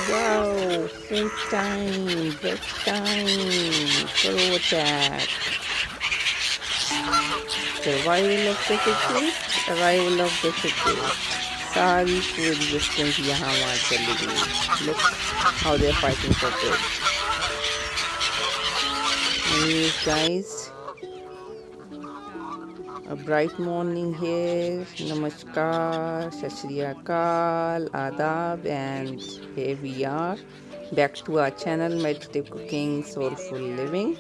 Wow, food time, break time, crow attack, survival of the fittest, arrival of the fittest. सारी coexistence यहाँ वहाँ चली गई. Look how they're fighting for bread. Anyways, guys, a bright morning here. Namaskar, Sat Shri Akal, Adab, and here we are back to our channel Meditative Cooking Soulful Living.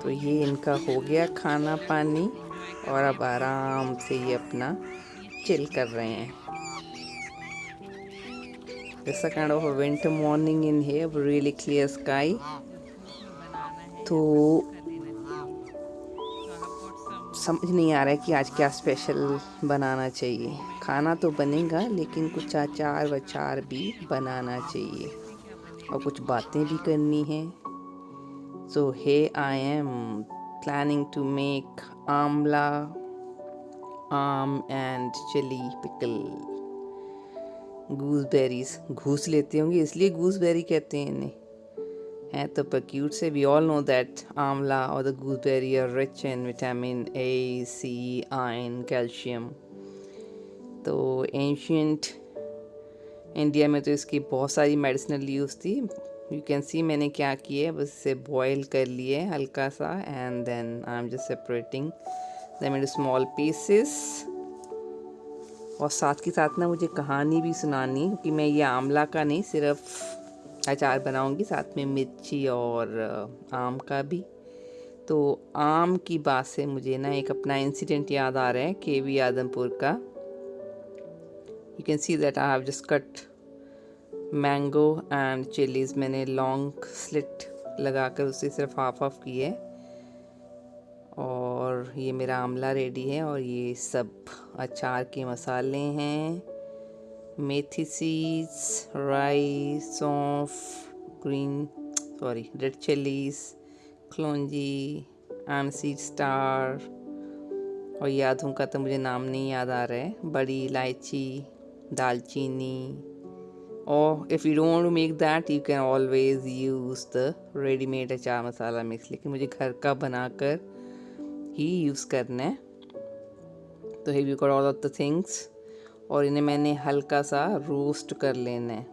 तो ये इनका हो गया खाना पानी और अब आराम से ये अपना चिल कर रहे हैं. It's a kind of a winter morning in here, really clear sky. तो समझ नहीं आ रहा है कि आज क्या स्पेशल बनाना चाहिए. खाना तो बनेगा लेकिन कुछ अचार वचार भी बनाना चाहिए और कुछ बातें भी करनी हैं. So here I am planning to make amla and chili pickle. Gooseberries, घूस लेते होंगे इसलिए gooseberry कहते हैं इन्हें. हैं तो क्यूट से we all know that आंवला और the gooseberry are rich in vitamin A, C, iron, calcium. तो ancient इंडिया में तो इसकी बहुत सारी मेडिसिनल यूज़ थी. यू कैन सी मैंने क्या किया है, बस इसे बॉयल कर लिए हल्का सा and then I am just separating them into small pieces. और साथ के साथ ना मुझे कहानी भी सुनानी क्योंकि मैं ये आंवला का नहीं सिर्फ अचार बनाऊंगी, साथ में मिर्ची और आम का भी. तो आम की बात से मुझे ना एक अपना इंसिडेंट याद आ रहा है केवी आदमपुर का. You can see that I have just cut mango and chillies. मैंने लॉन्ग स्लिट लगाकर उसे सिर्फ हाफ हाफ की है. और ये मेरा आंवला रेडी है और ये सब अचार के मसाले हैं. मेथी सीड्स, राई, सौंफ, रेड चिलीज़, क्लोंजी, एमसीड स्टार और यादों का तो मुझे नाम नहीं याद आ रहा है. बड़ी इलायची, दालचीनी. और if you don't want to make that you can always use the readymade achar masala mix, लेकिन मुझे घर का बनाकर ही यूज़ करना है. तो have you got all of the things और इन्हें मैंने हल्का सा रोस्ट कर लेना है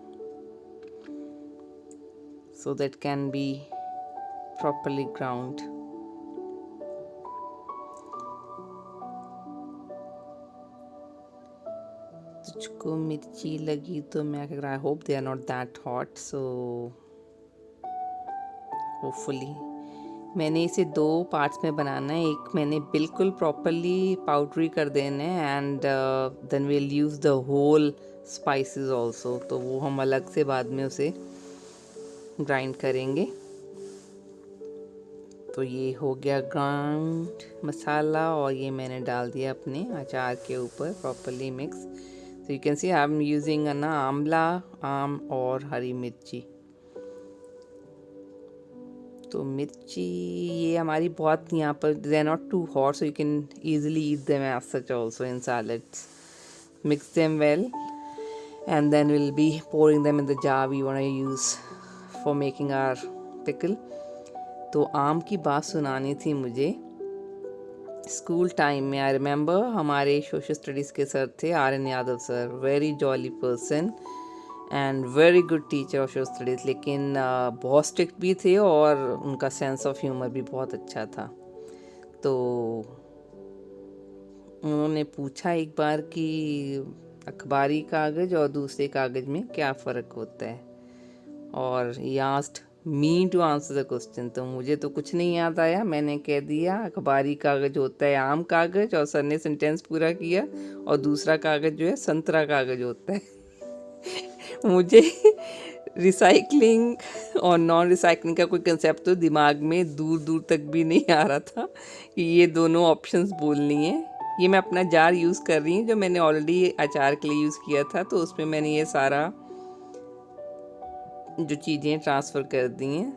so that can be properly ground. तुझको मिर्ची लगी तो मैं कह रहा I hope they are not that hot. So hopefully मैंने इसे 2 पार्ट्स में बनाना है. एक मैंने बिल्कुल प्रॉपरली पाउडरी कर देना है and then will use the whole spices also. तो वो हम अलग से बाद में उसे ग्राइंड करेंगे. तो ये हो गया ग्राइंड मसाला और ये मैंने डाल दिया अपने अचार के ऊपर प्रॉपरली मिक्स. तो you can see I am using ना आंवला, आम और हरी मिर्ची. तो मिर्ची ये हमारी बहुत यहाँ पर they are not too hot so you can easily eat them as such also in salads. Mix them well and then will be pouring them in the jar we want to use for making our pickle. तो आम की बात सुनानी थी मुझे. School time में I remember हमारे social studies के सर थे RN Yadav sir. Very jolly person and very good teacher of social studies, लेकिन बहुत स्ट्रिक्ट भी थे और उनका सेंस ऑफ ह्यूमर भी बहुत अच्छा था. तो उन्होंने पूछा एक बार कि अखबारी कागज़ और दूसरे कागज़ में क्या फ़र्क होता है. और he asked me to answer the question. तो मुझे तो कुछ नहीं याद आया. मैंने कह दिया अखबारी कागज़ होता है आम कागज़ और सर ने सेंटेंस पूरा किया और दूसरा कागज़ जो है संतरा कागज़ होता है. मुझे रिसाइकलिंग और नॉन रिसाइकलिंग का कोई कंसेप्ट तो दिमाग में दूर दूर तक भी नहीं आ रहा था कि ये दोनों ऑप्शंस बोलनी है. ये मैं अपना जार यूज़ कर रही हूँ जो मैंने ऑलरेडी अचार के लिए यूज़ किया था. तो उसमें मैंने ये सारा जो चीज़ें ट्रांसफ़र कर दी हैं.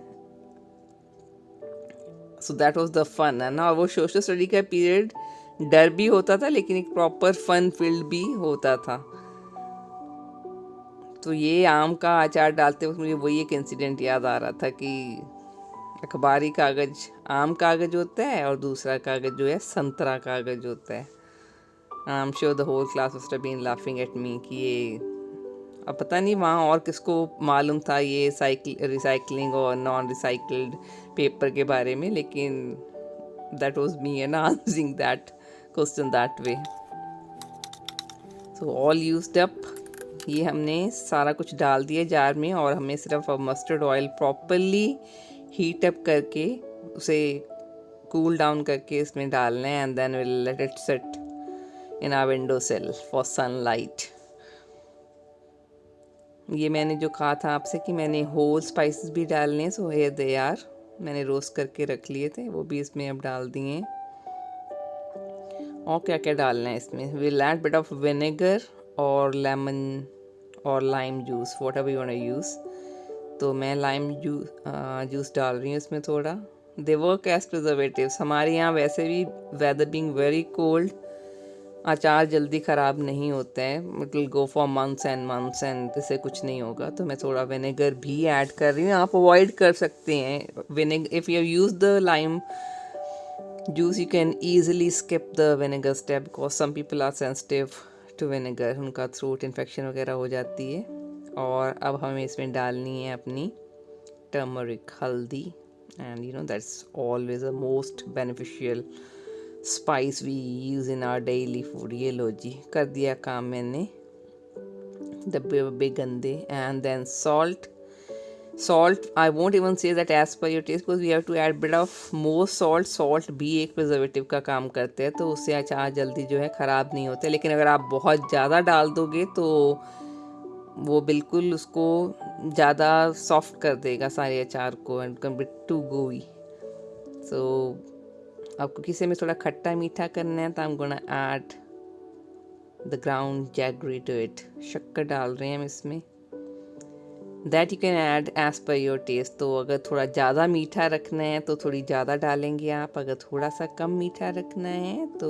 So that was the fun है ना. वो सोशल स्टडी का पीरियड डर भी होता था लेकिन एक प्रॉपर फन फील्ड भी होता था। तो ये आम का अचार डालते वक्त मुझे वही एक इंसिडेंट याद आ रहा था कि अखबारी कागज़ आम कागज़ होता है और दूसरा कागज़ जो है संतरा कागज़ होता है। I am sure the whole class must have been laughing at me कि ये, अब पता नहीं वहाँ और किसको मालूम था ये रिसाइकलिंग और नॉन रिसाइकल्ड पेपर के बारे में, लेकिन that was me and answering that question that way. So all used up, ये हमने सारा कुछ डाल दिया जार में और हमें सिर्फ mustard oil properly heat up करके उसे कूल डाउन करके इसमें डालना है and then will let it set in our window sill for sunlight. ये मैंने जो कहा था आपसे कि मैंने होल स्पाइसेस भी डालने हैं, सो हियर दे आर, मैंने रोस्ट करके रख लिए थे वो भी इसमें अब डाल दिए हैं। और क्या क्या डालना है इसमें, will add bit of vinegar और लेमन और lime juice, whatever you want to use. तो मैं लाइम जूस डाल रही हूँ इसमें थोड़ा। दे वर्क एज प्रिजर्वेटिव्स, हमारे यहाँ वैसे भी वेदर बीइंग वेरी कोल्ड अचार जल्दी ख़राब नहीं होता है, it will go for months and इससे कुछ नहीं होगा। तो मैं थोड़ा विनेगर भी ऐड कर रही हूँ, आप अवॉइड कर सकते हैं vinegar if you use the lime juice, you can easily skip the vinegar step because some people are sensitive to vinegar, उनका थ्रोट इन्फेक्शन वगैरह हो जाती है। और अब हमें इसमें डालनी है अपनी टर्मरिक हल्दी, and you know that's always a most beneficial spice we use in our daily food. ये लो जी, कर दिया काम मैंने, डब्बे वब्बे गंदे। And then salt I won't even say that as per your taste because we have to add bit of more salt भी एक प्रिजर्वेटिव का काम करते हैं, तो उससे अचार जल्दी जो है ख़राब नहीं होते। लेकिन अगर आप बहुत ज़्यादा डाल दोगे तो वो बिल्कुल उसको ज़्यादा सॉफ्ट कर देगा सारे अचार को एंड कैन बी टू गोई। सो आपको किसी में थोड़ा खट्टा मीठा करना है तो I'm gonna add the ground jaggery to it, शक्कर डाल रहे हैं हम इसमें। That you can add as per your taste, तो अगर थोड़ा ज़्यादा मीठा रखना है तो थोड़ी ज़्यादा डालेंगे आप, अगर थोड़ा सा कम मीठा रखना है तो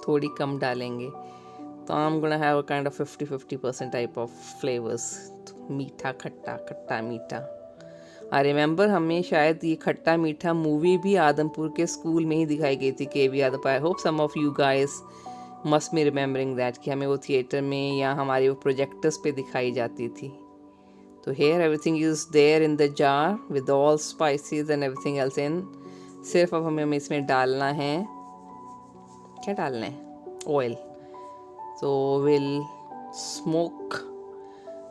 थोड़ी कम डालेंगे। तो I am gonna have a kind of 50-50% type of flavours, मीठा खट्टा खट्टा मीठा। आई रिमेंबर हमें शायद ये खट्टा मीठा मूवी भी आदमपुर के स्कूल में ही दिखाई गई थी, K V Adampur. I hope some of you guys must be remembering that कि हमें वो थिएटर में या हमारे वो प्रोजेक्टर्स पे दिखाई जाती थी। तो here everything is there in the jar with all spices and everything else in। सिर्फ अब हमें इसमें डालना है, क्या डालना है, oil. so we'll smoke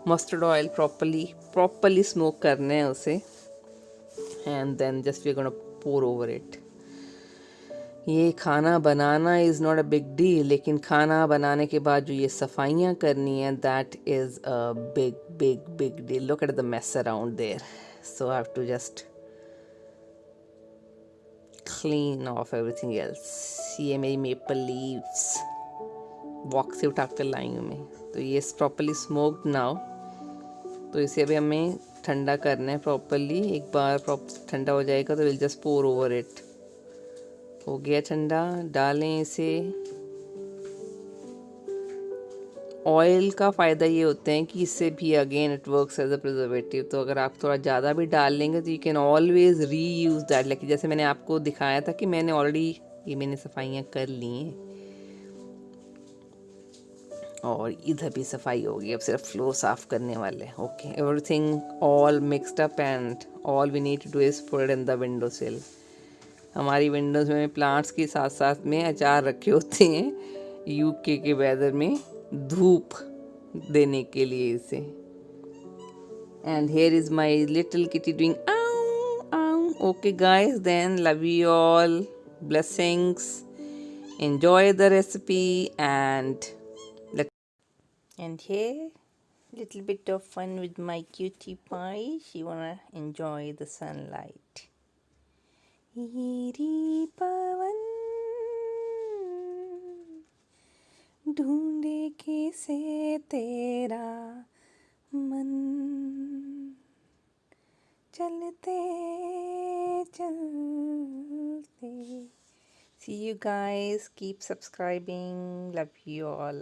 mustard oil properly smoke करना है उसे, and then just we're gonna pour over it। ये खाना बनाना is not a big deal, लेकिन खाना बनाने के बाद जो ये सफाइयाँ करनी है that is a big big big deal. Look at the mess around there, so I have to just clean off everything else. ये मेरी मेपल लीव्स वॉक से उठा कर लाई हूँ मैं। तो ये प्रॉपरली स्मोक्ड नाउ, तो इसे अभी हमें ठंडा करना है प्रॉपरली। एक बार ठंडा हो जाएगा तो will just pour over it. हो गया ठंडा, डालें इसे। ऑयल का फ़ायदा ये होता है कि इससे भी again it works as a preservative, तो अगर आप थोड़ा ज़्यादा भी डाल लेंगे तो you can always reuse that. लेकिन जैसे मैंने आपको दिखाया था कि मैंने ऑलरेडी ये मैंने सफाइयाँ कर ली हैं और इधर भी सफाई होगी, अब सिर्फ फ्लोर साफ़ करने वाले हैं। Okay, everything all mixed up and all we need to do is put it in the window sill. हमारी विंडोज़ में प्लांट्स के साथ साथ में अचार रखे होते हैं यूके के वेदर में धूप देने के लिए इसे। And here is my little kitty doing आउ आउ। Okay guys, then love you all, blessings, enjoy the recipe, and here little bit of fun with my cutie pie, she wanna enjoy the sunlight। हीरी पवन ढूंढे कैसे तेरा मन, चलते चलते See you guys. Keep subscribing. Love you all.